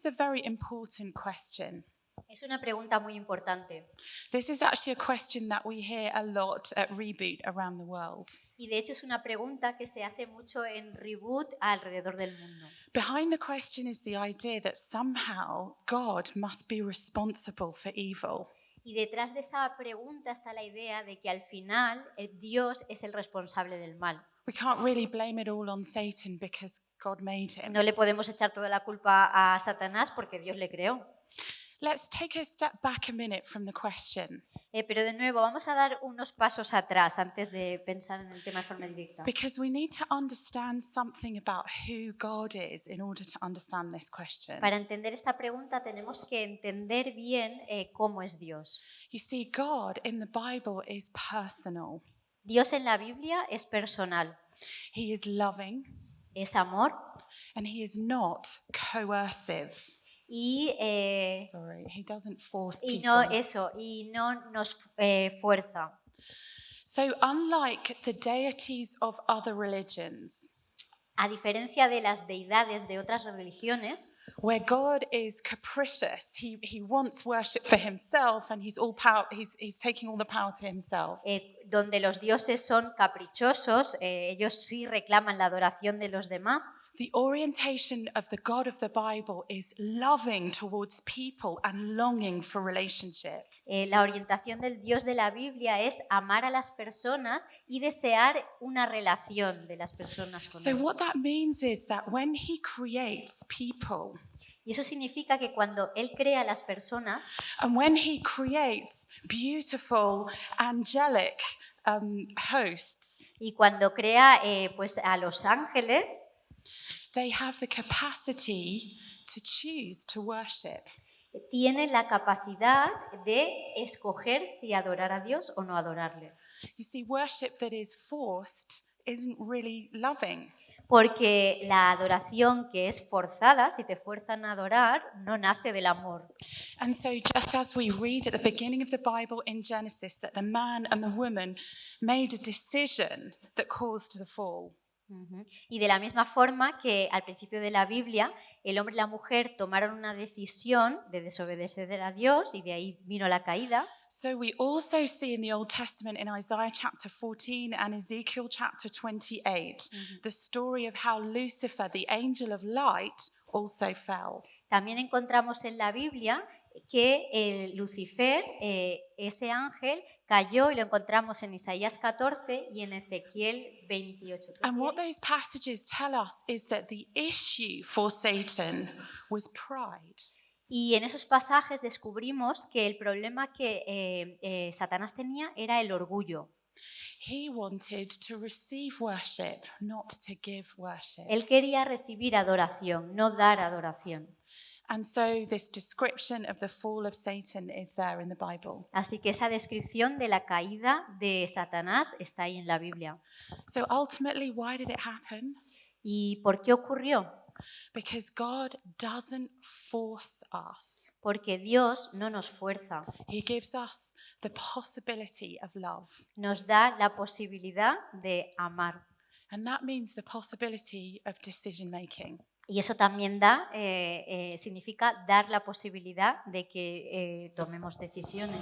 is a very important question. Es una pregunta muy importante. This is actually a question that we hear a lot at Reboot around the world. Y de hecho es una pregunta que se hace mucho en Reboot alrededor del mundo. Behind the question is the idea that somehow God must be responsible for evil. Y detrás de esa pregunta está la idea de que al final Dios es el responsable del mal. We can't really blame it all on Satan because God made him. No le podemos echar toda la culpa a Satanás porque Dios le creó. Let's take a step back a minute from the question. Pero de nuevo, vamos a dar unos pasos atrás antes de pensar en el tema de forma directa. Because we need to understand something about who God is in order to understand this question. Para entender esta pregunta tenemos que entender bien cómo es Dios. You see, God in the Bible is personal. Dios en la Biblia es personal, He is loving es amor and he is not coercive. y Sorry, he doesn't force y people. no nos fuerza. So unlike the deities of other religions, A diferencia de las deidades de otras religiones, where God is capricious, he wants worship for himself and he's taking all the power to himself. donde los dioses son caprichosos, ellos sí reclaman la adoración de los demás. The orientation of the God of the Bible is loving towards people and longing for relationship. La orientación del Dios de la Biblia es amar a las personas y desear una relación de las personas con So él. what that means is that when he creates people, Y eso significa que cuando Él crea a las personas and when he creates beautiful, angelic hosts, y cuando crea pues a los ángeles, they have the capacity to choose to worship. tienen la capacidad de escoger si adorar a Dios o no adorarle. You see, worship that is forced isn't really loving. Porque la adoración que es forzada, si te fuerzan a adorar, no nace del amor. And so just as we read at the beginning of the Bible in Genesis that the man and the woman made a decision that caused the fall, Y de la misma forma que al principio de la Biblia, el hombre y la mujer tomaron una decisión de desobedecer a Dios y de ahí vino la caída. so we also see in the Old Testament in Isaiah chapter 14 and Ezekiel chapter 28 the story of how Lucifer, the angel of light, also fell. También encontramos en la Biblia que el Lucifer, ese ángel, cayó y lo encontramos en Isaías 14 y en Ezequiel 28. And what those passages tell us is that the issue for Satan was pride. Y en esos pasajes descubrimos que el problema que Satanás tenía era el orgullo. He wanted to receive worship, not to give worship. Él quería recibir adoración, no dar adoración. And so this description of the fall of Satan is there in the Bible. Así que esa descripción de la caída de Satanás está ahí en la Biblia. So ultimately, why did it happen? ¿Y por qué ocurrió? Because God doesn't force us. Porque Dios no nos fuerza, He gives us the possibility of love. nos da la posibilidad de amar. And that means the possibility of decision making. Y eso también significa dar la posibilidad de que tomemos decisiones.